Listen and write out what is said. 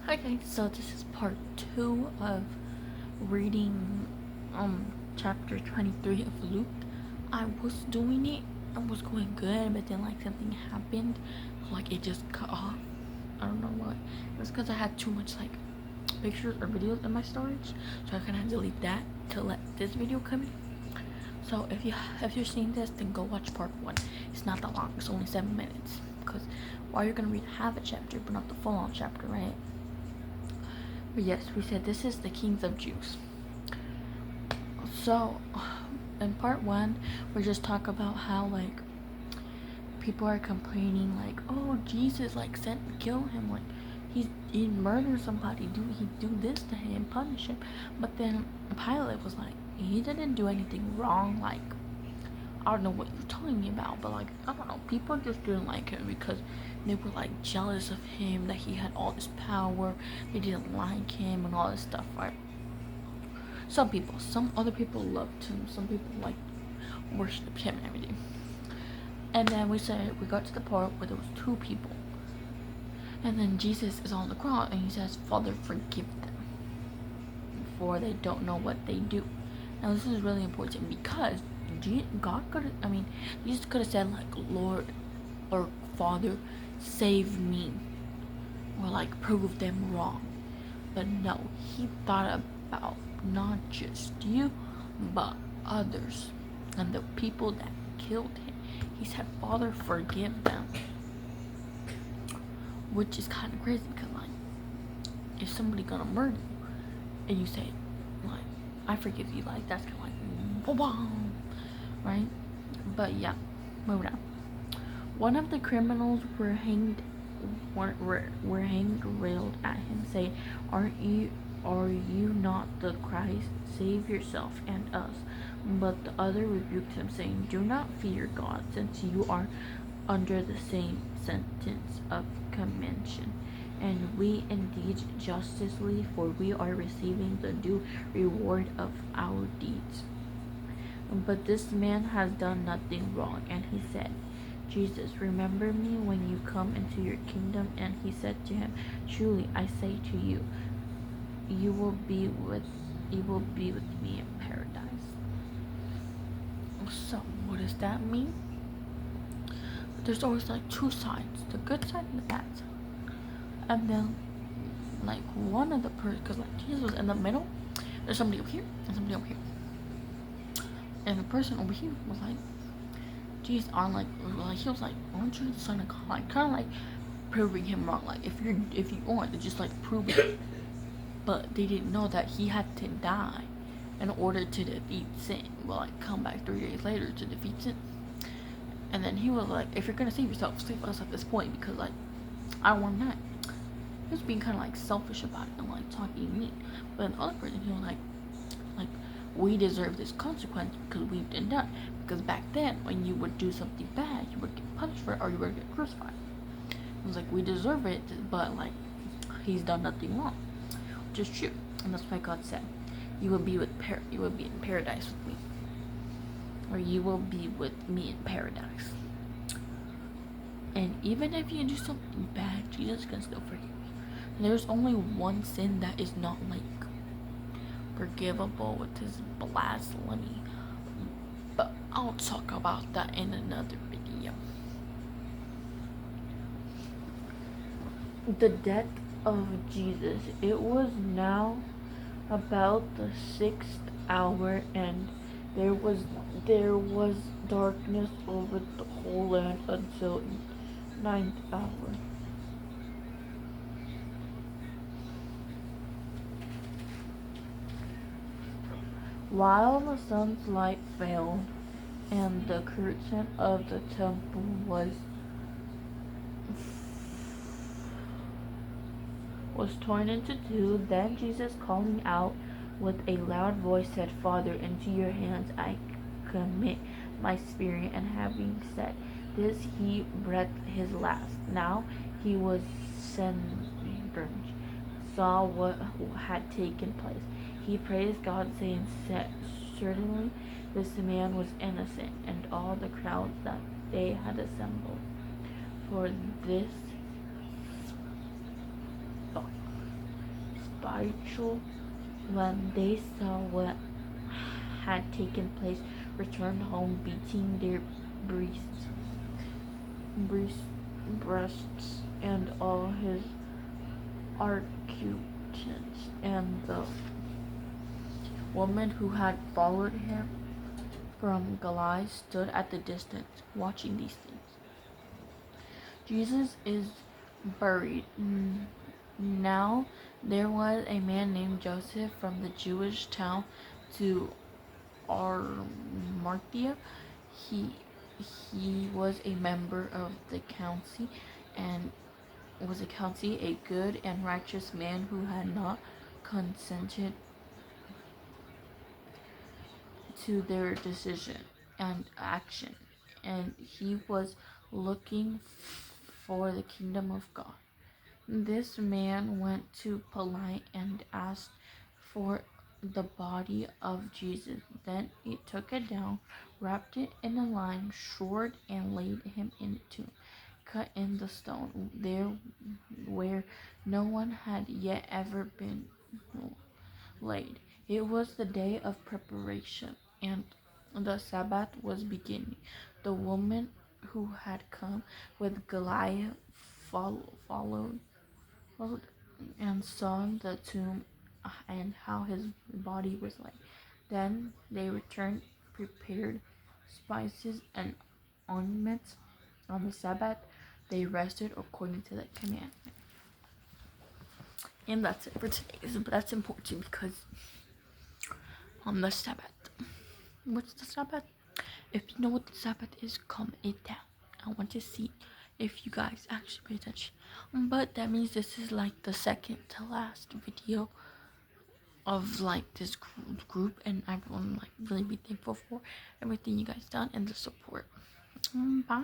Hi guys, so this is part 2 of reading chapter 23 of Luke. I was doing it, I was going good, but then like something happened, like it just cut off. I don't know what. It was because I had too much like pictures or videos in my storage, so I kind of delete that to let this video come in. So if you're seeing this, then go watch part 1. It's not that long, it's only 7 minutes, because while you're gonna read half a chapter but not the full on chapter, right? But yes, we said this is the Kings of Jews. So, in part 1, we just talk about how, like, people are complaining, like, oh, Jesus, like, sent to kill him. Like, he murdered somebody. He do this to him, punish him. But then Pilate was like, he didn't do anything wrong. Like, I don't know what you're telling me about, but like, I don't know. People just didn't like him because they were like jealous of him, that he had all this power. They didn't like him and all this stuff, right? Some other people loved him. Some people like worshipped him and everything. And then we got to the part where there was two people, and then Jesus is on the cross and he says, "Father, forgive them, for they don't know what they do." Now this is really important because God could, Jesus could have said like, "Lord," or "Father, save me," or like prove them wrong. But no, he thought about not just you, but others and the people that killed him. He said, "Father, forgive them," which is kind of crazy because, like, if somebody gonna murder you and you say, like, "I forgive you," like, that's kind of like, boom, right? But yeah, moving on. One of the criminals were hanged railed at him, saying, Are you not the Christ? Save yourself and us." But the other rebuked him, saying, "Do not fear God, since you are under the same sentence of commendation. And we indeed justly, for we are receiving the due reward of our deeds. But this man has done nothing wrong." And he said, "Jesus, remember me when you come into your kingdom." And he said to him, "Truly I say to you, you will be with me in paradise." So what does that mean? There's always like two sides, the good side and the bad side. And then like one of the person, because like Jesus was in the middle, there's somebody up here and somebody up here, and the person over here was like, Jesus, he was like, "Aren't you the son of God?" Like, kind of like proving him wrong. Like, if you aren't, then just like prove it. But they didn't know that he had to die in order to defeat sin. Well, like, come back 3 days later to defeat sin. And then he was like, "If you're gonna save yourself, save us at this point, because like, I don't want to die." He was being kind of like selfish about it and like talking mean. But the other person, he was like, "We deserve this consequence because we've done that. Because back then, when you would do something bad, you would get punished for it or you would get crucified." It was like, we deserve it, but like, he's done nothing wrong, which is true. And that's why God said, you will be in paradise with me, or you will be with me in paradise. And even if you do something bad, Jesus can still forgive you. There's only one sin that is not like forgivable, which is blasphemy. But I'll talk about that in another video. The death of Jesus. It was now about the 6th hour, and there was darkness over the whole land until 9th hour. While the sun's light failed, and the curtain of the temple was torn into two, then Jesus, calling out with a loud voice, said, "Father, into your hands I commit my spirit." And having said this, he breathed his last. Now he was saddened, saw what had taken place. He praised God, saying, "Certainly this man was innocent." And all the crowd that they had assembled for this Rachel, when they saw what had taken place, returned home beating their breasts, breast, breasts and all his arguments, and the woman who had followed him from Galilee stood at the distance, watching these things. Jesus is buried. Now there was a man named Joseph from the Jewish town to Arimathea. He he was a member of the council and a good and righteous man who had not consented to their decision and action, and he was looking for the kingdom of God. This man went to Pilate and asked for the body of Jesus. Then he took it down, wrapped it in a linen shroud, and laid him in a tomb cut in the stone, there where no one had yet ever been laid. It was the day of preparation, and the Sabbath was beginning. The woman who had come with Goliath followed and saw the tomb and how his body was laid. Then they returned, prepared spices and ornaments. On the Sabbath, they rested according to the commandment. And that's it for today. But that's important because on the Sabbath. What's the Sabbath? If you know what the Sabbath is, comment it down. I want to see if you guys actually pay attention. But that means this is like the second to last video of like this group, and I want to like really be thankful for everything you guys done and the support. Bye.